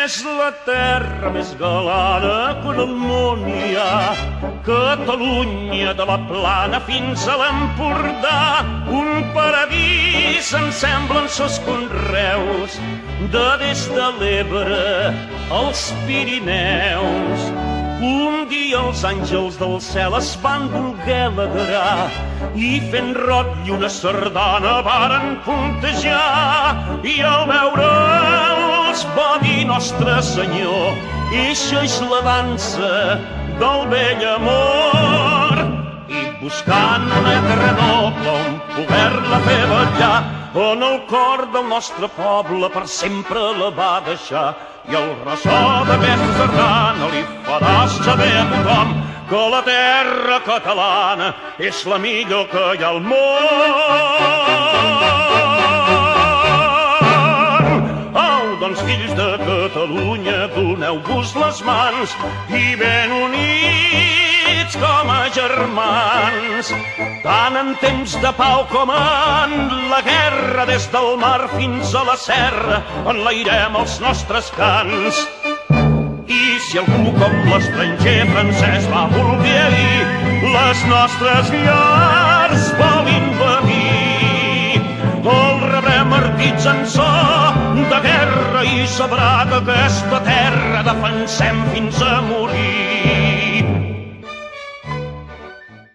és la terra més galana que en el món hi ha. Catalunya de la Plana fins a l'Empordà, un paradís en semblen sos conreus, de des de l'Ebre als Pirineus. Un dia els àngels del cel es van voler alegrar i fent rock i una sardana varen puntejar, i al veure'ls va dir Nostre Senyor: eixa és la dansa del vell amor. I buscant una terra noble on poder-la fer ballar, on el cor del nostre poble per sempre la va deixar. I el ressò d'aquesta sardana li farà saber a tothom que la terra catalana és la millor que hi ha al món. Au, doncs, fills de Catalunya, doneu-vos les mans i ben units com a germans. Tant en temps de pau com en la guerra, des del mar fins a la serra, enlairem els nostres cants. I si algú com l'estranger francès va voler ahir les nostres llars vol invadir, el rebrem ardits en so de guerra i sabrà que aquesta terra defensem fins a morir.